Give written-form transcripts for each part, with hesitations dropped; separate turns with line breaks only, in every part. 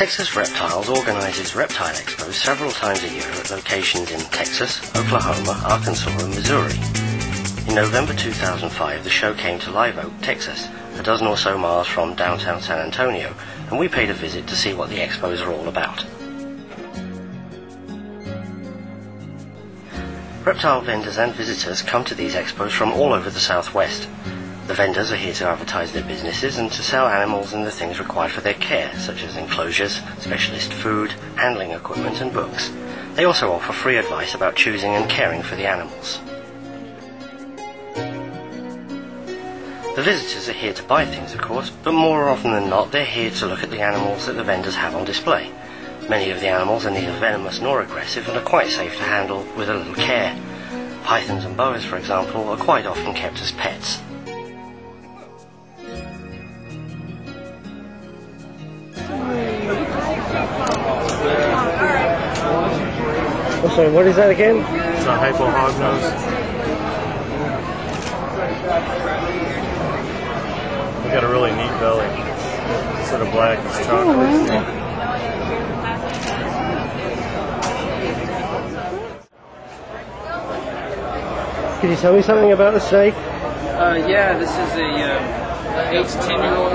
Texas Reptiles organizes Reptile Expos several times a year at locations in Texas, Oklahoma, Arkansas and Missouri. In November 2005, the show came to Live Oak, Texas, a dozen or so miles from downtown San Antonio, and we paid a visit to see what the expos are all about. Reptile vendors and visitors come to these expos from all over the Southwest. The vendors are here to advertise their businesses and to sell animals and the things required for their care, such as enclosures, specialist food, handling equipment and books. They also offer free advice about choosing and caring for the animals. The visitors are here to buy things, of course, but more often than not they're here to look at the animals that the vendors have on display. Many of the animals are neither venomous nor aggressive and are quite safe to handle with a little care. Pythons and boas, for example, are quite often kept as pets. Oh, sorry, what is that again?
It's a hypo hognose. It's got a really neat belly. It's sort of black, it's chocolate.
Can you tell me something about the snake?
Yeah, this is a 8 to 10-year-old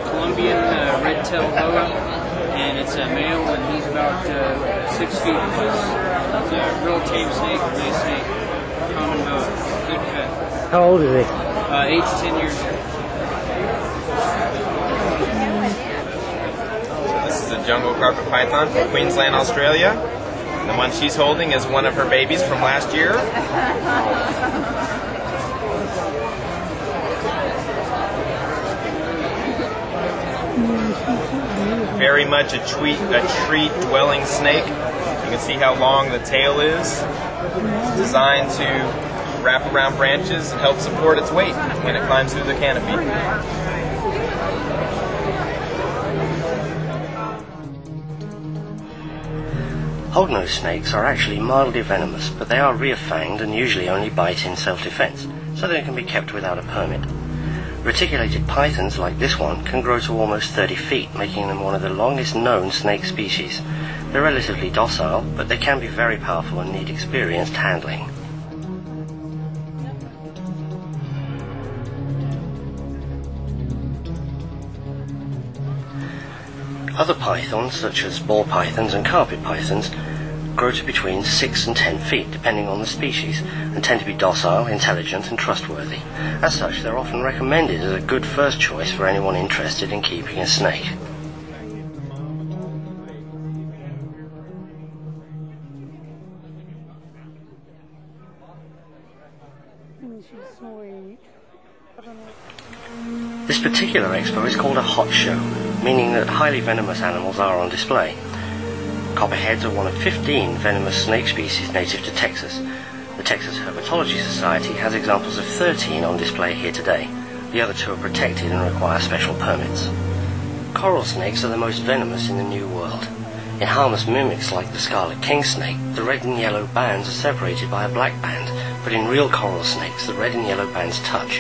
Colombian red-tailed boa, and it's a male, and he's about 6 feet plus. It's a real tame snake, nice snake, common boa, good pet.
How old is he?
8 to 10 years.
This is a jungle carpet python from Queensland, Australia. The one she's holding is one of her babies from last year. Very much a tree-dwelling snake. You can see how long the tail is. It's designed to wrap around branches and help support its weight when it climbs through the canopy.
Hognose snakes are actually mildly venomous, but they are rear-fanged and usually only bite in self-defense, so they can be kept without a permit. Reticulated pythons, like this one, can grow to almost 30 feet, making them one of the longest known snake species. They're relatively docile, but they can be very powerful and need experienced handling. Other pythons, such as ball pythons and carpet pythons, grow to between 6 and 10 feet, depending on the species, and tend to be docile, intelligent and trustworthy. As such, they're often recommended as a good first choice for anyone interested in keeping a snake. This particular expo is called a hot show, meaning that highly venomous animals are on display. Copperheads are one of 15 venomous snake species native to Texas. The Texas Herpetology Society has examples of 13 on display here today. The other 2 are protected and require special permits. Coral snakes are the most venomous in the New World. In harmless mimics like the scarlet king snake, the red and yellow bands are separated by a black band, but in real coral snakes the red and yellow bands touch,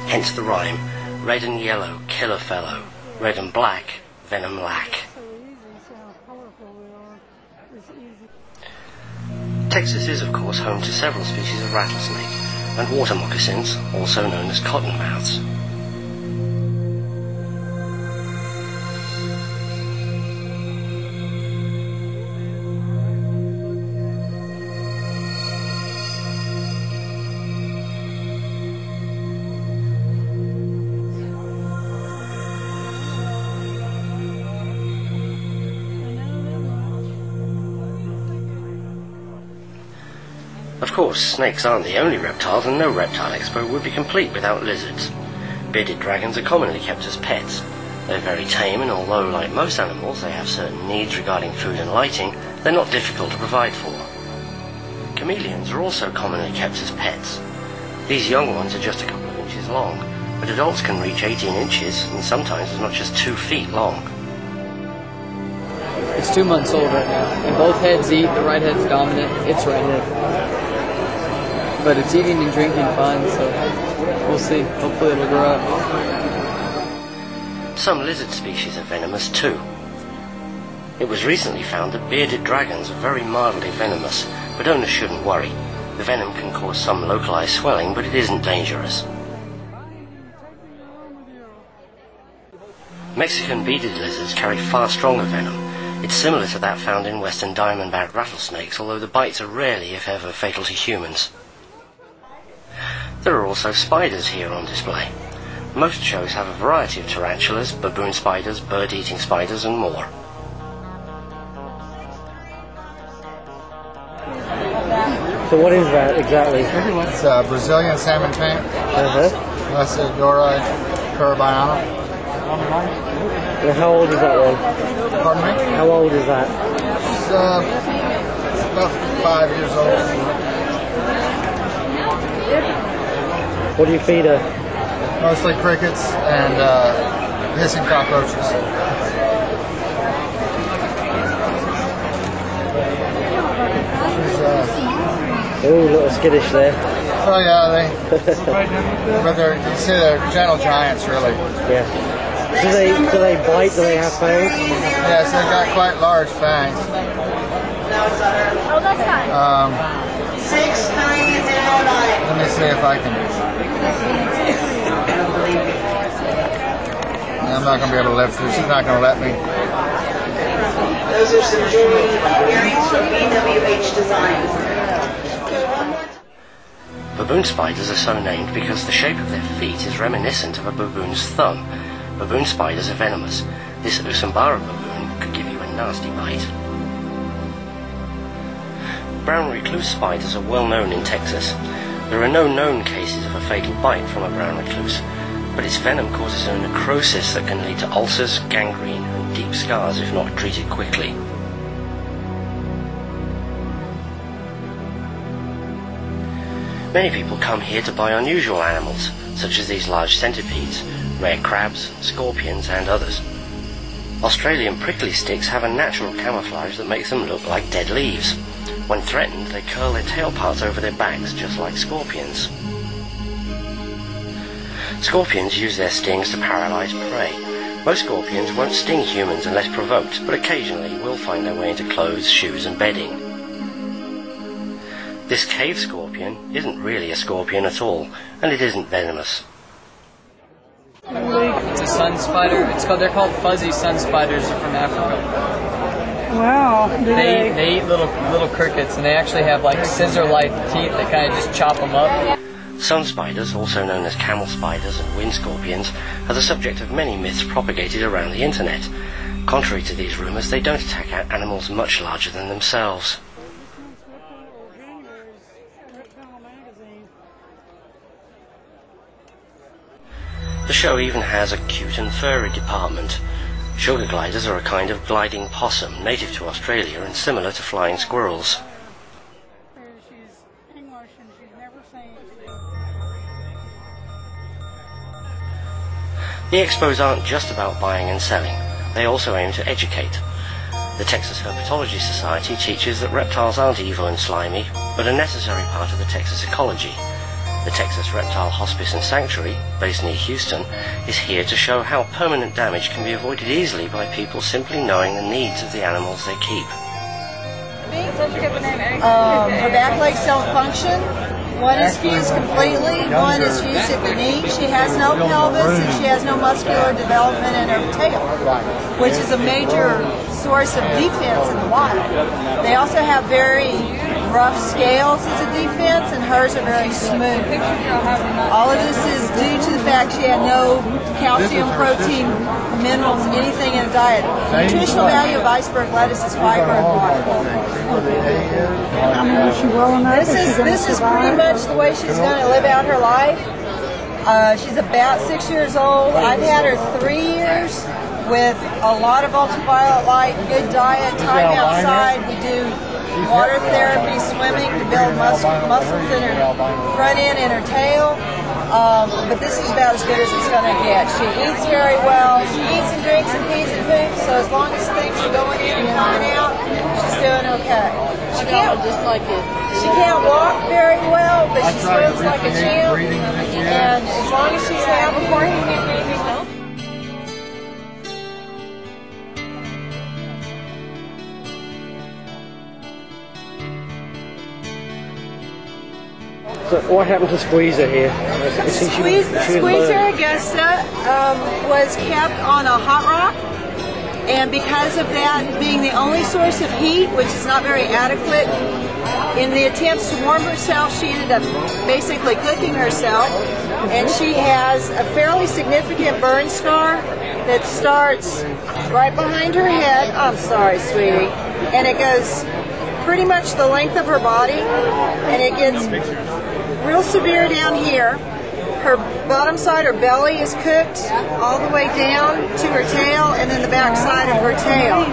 hence the rhyme, red and yellow, kill a fellow, red and black, venom lack. Texas is, of course, home to several species of rattlesnake and water moccasins, also known as cottonmouths. Of course, snakes aren't the only reptiles, and no reptile expo would be complete without lizards. Bearded dragons are commonly kept as pets. They're very tame, and although, like most animals, they have certain needs regarding food and lighting, they're not difficult to provide for. Chameleons are also commonly kept as pets. These young ones are just a couple of inches long, but adults can reach 18 inches, and sometimes as much as 2 feet long.
It's 2 months old right now, and both heads eat. The right head's dominant. It's right head. But it's eating and drinking fine, so we'll see. Hopefully it'll grow up.
Some lizard species are venomous too. It was recently found that bearded dragons are very mildly venomous, but owners shouldn't worry. The venom can cause some localized swelling, but it isn't dangerous. Mexican bearded lizards carry far stronger venom. It's similar to that found in western diamondback rattlesnakes, although the bites are rarely, if ever, fatal to humans. There are also spiders here on display. Most shows have a variety of tarantulas, baboon spiders, bird-eating spiders, and more.
So what is that exactly?
It's a Brazilian salmon tank. Lacidora carabinana.
And how old is that one?
Pardon me?
How old is that?
It's about 5 years old.
What do you feed her?
Mostly crickets and hissing cockroaches.
Ooh, a little skittish there.
Oh yeah, but you see they're gentle giants, really.
Yeah. Do they bite? Do they have fangs?
Yes, they've got quite large fangs.
Oh, that's fine. 6309.
Let me see if I can. I'm not going to be able to lift through. She's not going to let me.
Those are some jewelry earrings from BWH Designs.
Baboon spiders are so named because the shape of their feet is reminiscent of a baboon's thumb. Baboon spiders are venomous. This Usambara baboon could give you a nasty bite. Brown recluse spiders are well known in Texas. There are no known cases of a fatal bite from a brown recluse, but its venom causes a necrosis that can lead to ulcers, gangrene, and deep scars if not treated quickly. Many people come here to buy unusual animals, such as these large centipedes, rare crabs, scorpions, and others. Australian prickly sticks have a natural camouflage that makes them look like dead leaves. When threatened, they curl their tail parts over their backs, just like scorpions. Scorpions use their stings to paralyze prey. Most scorpions won't sting humans unless provoked, but occasionally will find their way into clothes, shoes, and bedding. This cave scorpion isn't really a scorpion at all, and it isn't venomous.
It's a sun spider. They're called fuzzy sun spiders. They're from Africa.
Wow.
They eat little crickets, and they actually have like scissor-like teeth that kind of just chop them up.
Sun spiders, also known as camel spiders and wind scorpions, are the subject of many myths propagated around the internet. Contrary to these rumours, they don't attack animals much larger than themselves. The show even has a cute and furry department. Sugar gliders are a kind of gliding possum native to Australia and similar to flying squirrels. The expos aren't just about buying and selling, they also aim to educate. The Texas Herpetology Society teaches that reptiles aren't evil and slimy, but a necessary part of the Texas ecology. The Texas Reptile Hospice and Sanctuary, based near Houston, is here to show how permanent damage can be avoided easily by people simply knowing the needs of the animals they keep.
Her back legs don't function. One is fused completely, one is fused at the knee. She has no pelvis and she has no muscular development in her tail, which is a major source of defense in the wild. They also have very rough scales as a defense, and hers are very smooth. All of this is due to the fact she had no calcium, protein, minerals, anything in her diet. The nutritional value of iceberg lettuce is fiber and water. This is pretty much the way she's going to live out her life. She's about 6 years old. I've had her 3 years with a lot of ultraviolet light, good diet, time outside. We do water therapy, swimming to build muscles in her front end and her tail. But this is about as good as it's going to get. She eats very well. She eats and drinks and pees and poops, so as long as things are going in and coming out, she's doing okay. She can't walk very well, but she swims like a champ. And as long as she's happy,
So what happened to Squeezer here?
Squeezer Augusta was kept on a hot rock, and because of that being the only source of heat, which is not very adequate, in the attempts to warm herself, she ended up basically cooking herself, and she has a fairly significant burn scar that starts right behind her head. I'm sorry, sweetie. And it goes pretty much the length of her body, and it gets real severe down here. Her bottom side, her belly is cooked all the way down to her tail, and then the back side of her tail.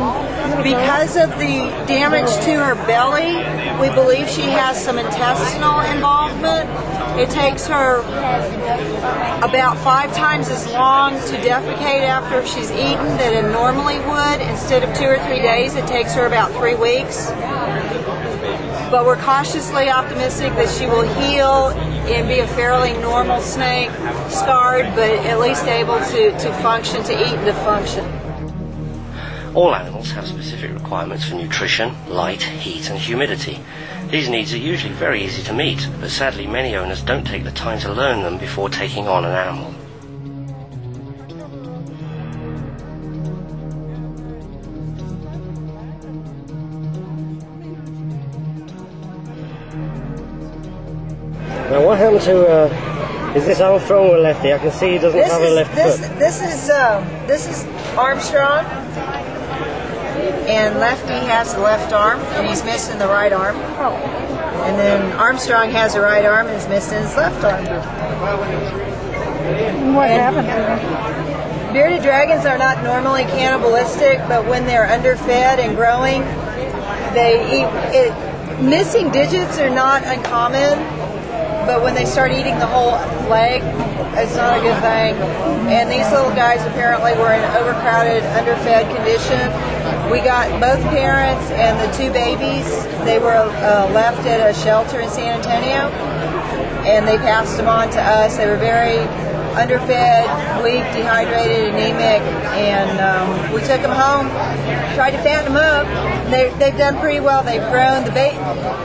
Because of the damage to her belly, we believe she has some intestinal involvement. It takes her about 5 times as long to defecate after she's eaten than it normally would. Instead of 2 or 3 days, it takes her about 3 weeks. But we're cautiously optimistic that she will heal and be a fairly normal snake, scarred, but at least able to function, to eat and to function.
All animals have specific requirements for nutrition, light, heat and humidity. These needs are usually very easy to meet, but sadly many owners don't take the time to learn them before taking on an animal.
Now what happened to, is this Armstrong or Lefty? I can see he doesn't have a left foot.
This is Armstrong, and Lefty has the left arm, and he's missing the right arm. And then Armstrong has the right arm and is missing his left arm.
What happened to them?
Bearded dragons are not normally cannibalistic, but when they're underfed and growing, they eat. Missing digits are not uncommon. But when they start eating the whole leg, it's not a good thing. And these little guys apparently were in overcrowded, underfed condition. We got both parents and the 2 babies. They were left at a shelter in San Antonio, and they passed them on to us. They were very underfed, weak, dehydrated, anemic, and we took them home, tried to fatten them up. They've done pretty well. They've grown.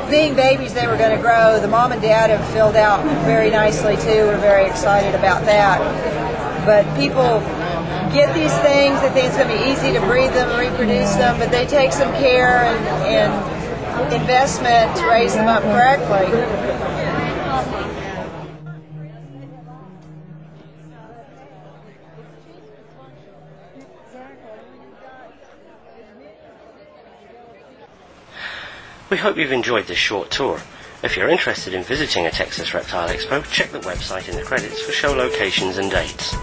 Being babies, they were going to grow. The mom and dad have filled out very nicely too. We're very excited about that. But people get these things, they think it's going to be easy to breed them and reproduce them, but they take some care and investment to raise them up correctly.
We hope you've enjoyed this short tour. If you're interested in visiting a Texas Reptile Expo, check the website in the credits for show locations and dates.